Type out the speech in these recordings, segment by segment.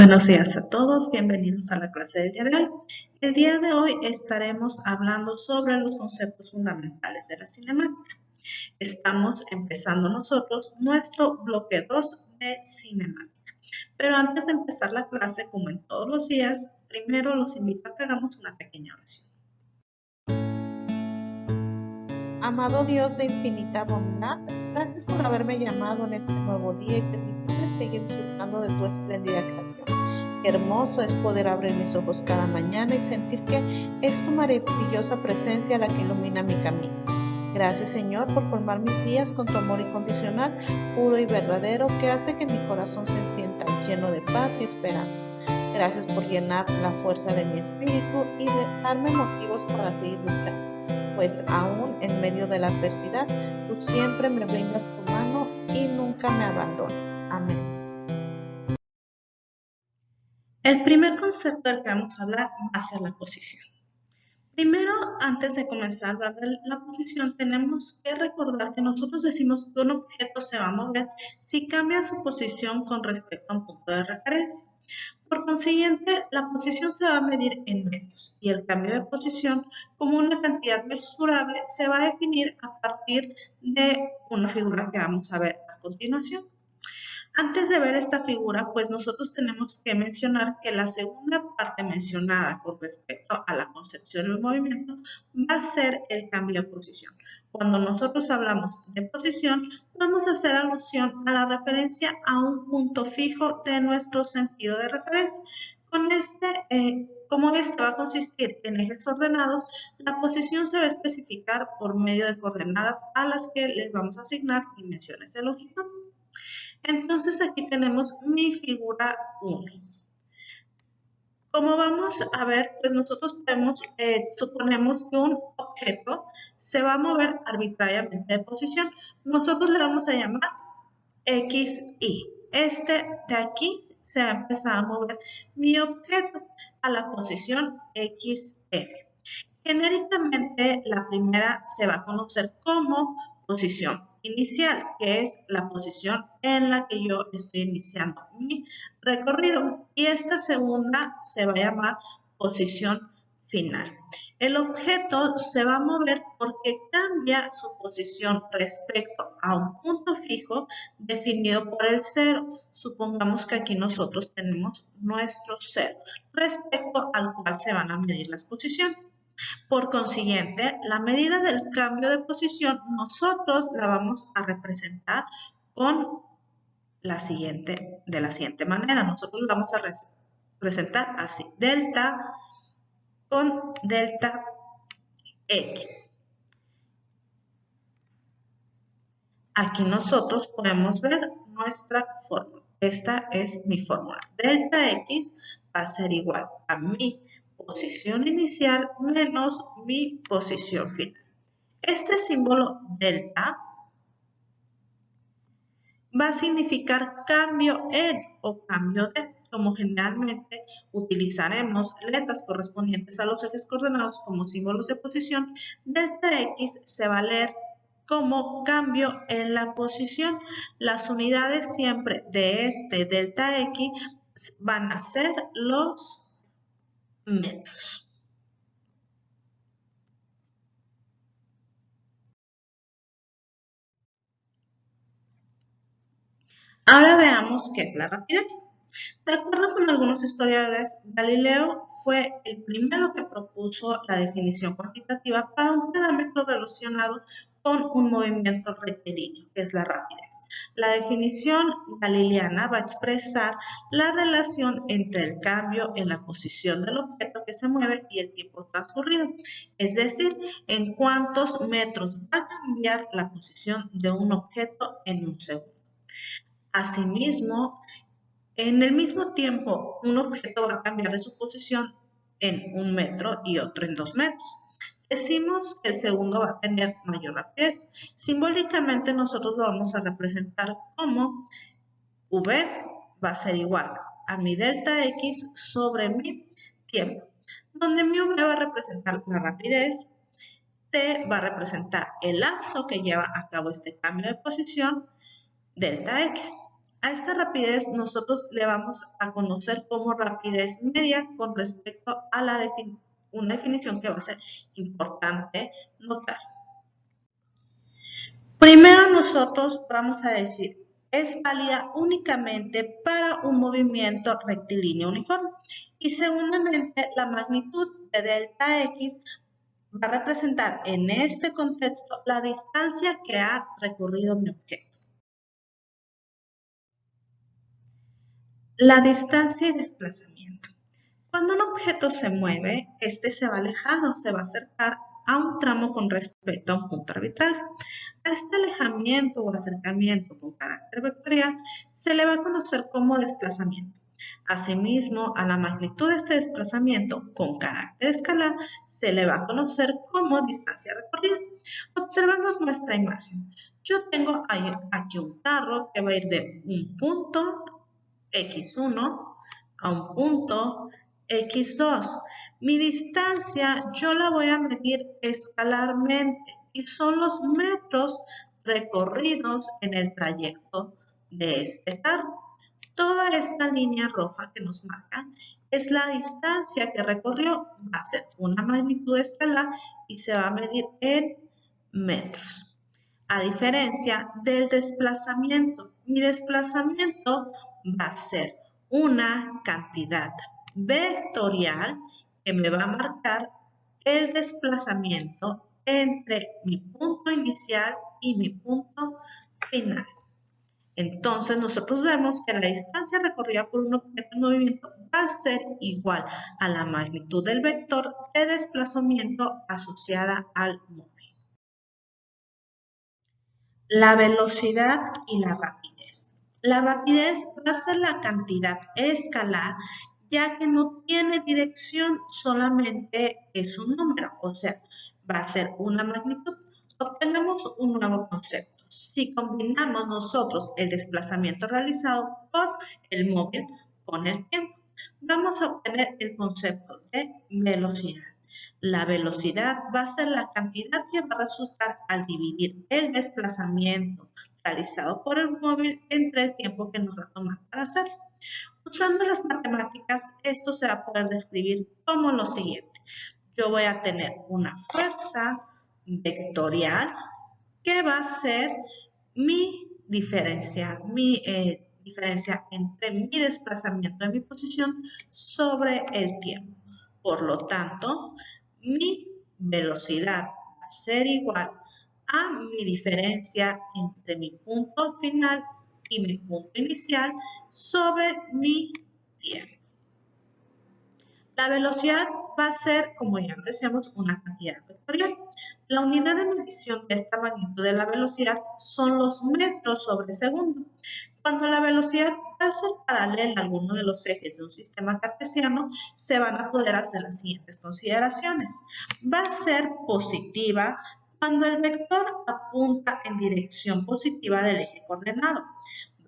Buenos días a todos, bienvenidos a la clase del día de hoy. El día de hoy estaremos hablando sobre los conceptos fundamentales de la cinemática. Estamos empezando nosotros nuestro bloque 2 de cinemática. Pero antes de empezar la clase, como en todos los días, primero los invito a que hagamos una pequeña oración. Amado Dios de infinita bondad, gracias por haberme llamado en este nuevo día y permitirme seguir disfrutando de tu espléndida creación. Qué hermoso es poder abrir mis ojos cada mañana y sentir que es tu maravillosa presencia la que ilumina mi camino. Gracias, Señor, por colmar mis días con tu amor incondicional, puro y verdadero, que hace que mi corazón se sienta lleno de paz y esperanza. Gracias por llenar la fuerza de mi espíritu y de darme motivos para seguir luchando, pues aún en medio de la adversidad, tú siempre me brindas tu mano y nunca me abandonas. Amén. El primer concepto del que vamos a hablar va a ser la posición. Primero, antes de comenzar a hablar de la posición, tenemos que recordar que nosotros decimos que un objeto se va a mover si cambia su posición con respecto a un punto de referencia. Por consiguiente, la posición se va a medir en metros y el cambio de posición como una cantidad mesurable se va a definir a partir de una figura que vamos a ver a continuación. Antes de ver esta figura, pues nosotros tenemos que mencionar que la segunda parte mencionada con respecto a la concepción del movimiento va a ser el cambio de posición. Cuando nosotros hablamos de posición, vamos a hacer alusión a la referencia a un punto fijo de nuestro sentido de referencia. Como este va a consistir en ejes ordenados, la posición se va a especificar por medio de coordenadas a las que les vamos a asignar dimensiones de longitud. Entonces aquí tenemos mi figura 1. Como vamos a ver, pues nosotros suponemos que un objeto se va a mover arbitrariamente de posición. Nosotros le vamos a llamar XY. Este de aquí se va a empezar a mover mi objeto a la posición XF. Genéricamente, la primera se va a conocer como posición inicial, que es la posición en la que yo estoy iniciando mi recorrido. Y esta segunda se va a llamar posición final. El objeto se va a mover porque cambia su posición respecto a un punto fijo definido por el cero. Supongamos que aquí nosotros tenemos nuestro cero, respecto al cual se van a medir las posiciones. Por consiguiente, la medida del cambio de posición nosotros la vamos a representar con de la siguiente manera. Nosotros la vamos a representar así, delta con delta X. Aquí nosotros podemos ver nuestra fórmula. Esta es mi fórmula. Delta X va a ser igual a mi posición inicial menos mi posición final. Este símbolo delta va a significar cambio en o cambio de, como generalmente utilizaremos letras correspondientes a los ejes coordenados como símbolos de posición. Delta X se va a leer como cambio en la posición. Las unidades siempre de este delta X van a ser los metros. Ahora veamos qué es la rapidez. De acuerdo con algunos historiadores, Galileo fue el primero que propuso la definición cuantitativa para un parámetro relacionado con un movimiento rectilíneo, que es la rapidez. La definición galileana va a expresar la relación entre el cambio en la posición del objeto que se mueve y el tiempo transcurrido, es decir, en cuántos metros va a cambiar la posición de un objeto en un segundo. Asimismo, en el mismo tiempo, un objeto va a cambiar de su posición en 1 metro y otro en 2 metros. Decimos que el segundo va a tener mayor rapidez. Simbólicamente nosotros lo vamos a representar como V va a ser igual a mi delta X sobre mi tiempo, donde mi V va a representar la rapidez, T va a representar el lapso que lleva a cabo este cambio de posición, delta X. A esta rapidez nosotros le vamos a conocer como rapidez media con respecto a una definición que va a ser importante notar. Primero nosotros vamos a decir, es válida únicamente para un movimiento rectilíneo uniforme. Y segundamente, la magnitud de delta X va a representar en este contexto la distancia que ha recorrido mi objeto. La distancia y desplazamiento. Cuando un objeto se mueve, este se va a alejar o se va a acercar a un tramo con respecto a un punto arbitrario. A este alejamiento o acercamiento con carácter vectorial se le va a conocer como desplazamiento. Asimismo, a la magnitud de este desplazamiento con carácter escalar se le va a conocer como distancia recorrida. Observemos nuestra imagen. Yo tengo aquí un carro que va a ir de un punto X1 a un punto X2. Mi distancia yo la voy a medir escalarmente y son los metros recorridos en el trayecto de este carro. Toda esta línea roja que nos marca es la distancia que recorrió. Va a ser una magnitud escalar y se va a medir en metros. A diferencia del desplazamiento, mi desplazamiento va a ser una cantidad vectorial que me va a marcar el desplazamiento entre mi punto inicial y mi punto final. Entonces nosotros vemos que la distancia recorrida por un objeto en movimiento va a ser igual a la magnitud del vector de desplazamiento asociada al móvil. La velocidad y la rapidez. La rapidez va a ser la cantidad escalar, ya que no tiene dirección, solamente es un número, o sea, va a ser una magnitud. Obtenemos un nuevo concepto. Si combinamos nosotros el desplazamiento realizado por el móvil con el tiempo, vamos a obtener el concepto de velocidad. La velocidad va a ser la cantidad que va a resultar al dividir el desplazamiento realizado por el móvil entre el tiempo que nos va a tomar para hacerlo. Usando las matemáticas, esto se va a poder describir como lo siguiente. Yo voy a tener una fuerza vectorial que va a ser mi diferencia, diferencia entre mi desplazamiento de mi posición sobre el tiempo. Por lo tanto, mi velocidad va a ser igual a mi diferencia entre mi punto final y mi punto inicial sobre mi tiempo. La velocidad va a ser, como ya decíamos, una cantidad vectorial. La unidad de medición de esta magnitud de la velocidad son los metros sobre segundo. Cuando la velocidad va a ser paralela a alguno de los ejes de un sistema cartesiano, se van a poder hacer las siguientes consideraciones. Va a ser positiva cuando el vector apunta en dirección positiva del eje coordenado.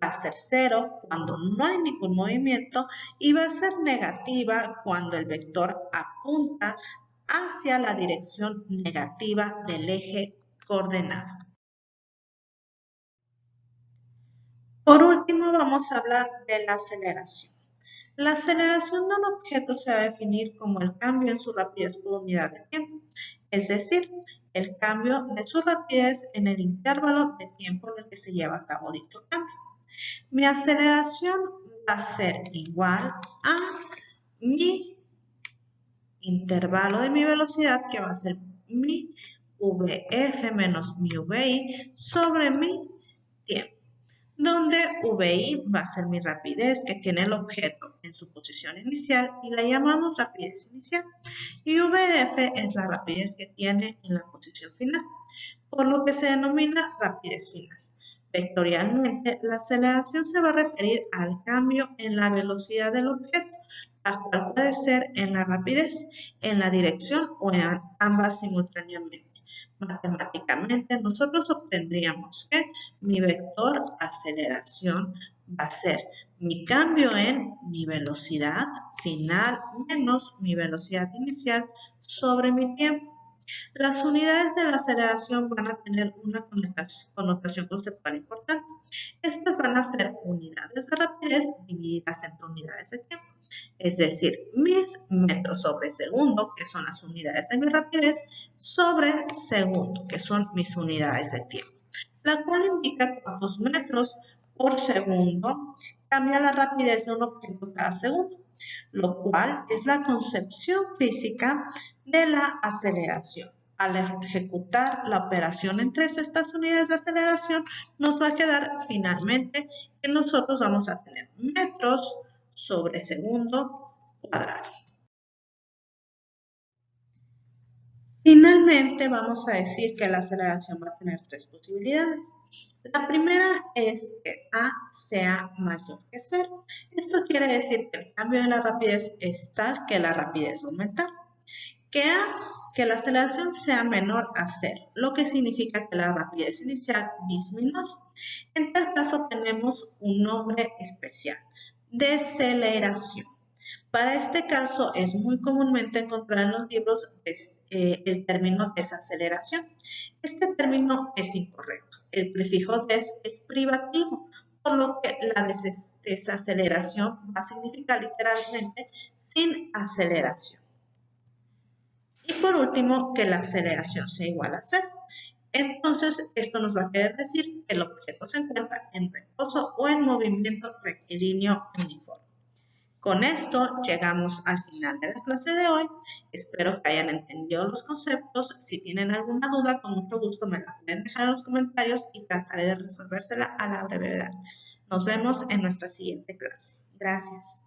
Va a ser 0 cuando no hay ningún movimiento y va a ser negativa cuando el vector apunta hacia la dirección negativa del eje coordenado. Por último, vamos a hablar de la aceleración. La aceleración de un objeto se va a definir como el cambio en su rapidez por unidad de tiempo, es decir, el cambio de su rapidez en el intervalo de tiempo en el que se lleva a cabo dicho cambio. Mi aceleración va a ser igual a mi intervalo de mi velocidad, que va a ser mi VF menos mi VI sobre mi tiempo, donde VI va a ser mi rapidez que tiene el objeto en su posición inicial y la llamamos rapidez inicial, y VF es la rapidez que tiene en la posición final, por lo que se denomina rapidez final. Vectorialmente, la aceleración se va a referir al cambio en la velocidad del objeto, la cual puede ser en la rapidez, en la dirección o en ambas simultáneamente. Matemáticamente, nosotros obtendríamos que mi vector aceleración va a ser mi cambio en mi velocidad final menos mi velocidad inicial sobre mi tiempo. Las unidades de la aceleración van a tener una connotación conceptual importante. Estas van a ser unidades de rapidez divididas entre unidades de tiempo. Es decir, mis metros sobre segundo, que son las unidades de mi rapidez, sobre segundo, que son mis unidades de tiempo, la cual indica cuántos metros por segundo cambia la rapidez de un objeto cada segundo, lo cual es la concepción física de la aceleración. Al ejecutar la operación entre estas unidades de aceleración, nos va a quedar finalmente que nosotros vamos a tener metros sobre segundo cuadrado. Finalmente, vamos a decir que la aceleración va a tener tres posibilidades. La primera es que A sea mayor que 0. Esto quiere decir que el cambio de la rapidez es tal que la rapidez va a aumentar. Que la aceleración sea menor a 0, lo que significa que la rapidez inicial disminuye. En tal caso tenemos un nombre especial, deceleración. Para este caso es muy comúnmente encontrar en los libros el término desaceleración. Este término es incorrecto. El prefijo des es privativo, por lo que la desaceleración va a significar literalmente sin aceleración. Y por último, que la aceleración sea igual a 0. Entonces, esto nos va a querer decir que el objeto se encuentra en reposo o en movimiento rectilíneo uniforme. Con esto llegamos al final de la clase de hoy. Espero que hayan entendido los conceptos. Si tienen alguna duda, con mucho gusto me la pueden dejar en los comentarios y trataré de resolvérsela a la brevedad. Nos vemos en nuestra siguiente clase. Gracias.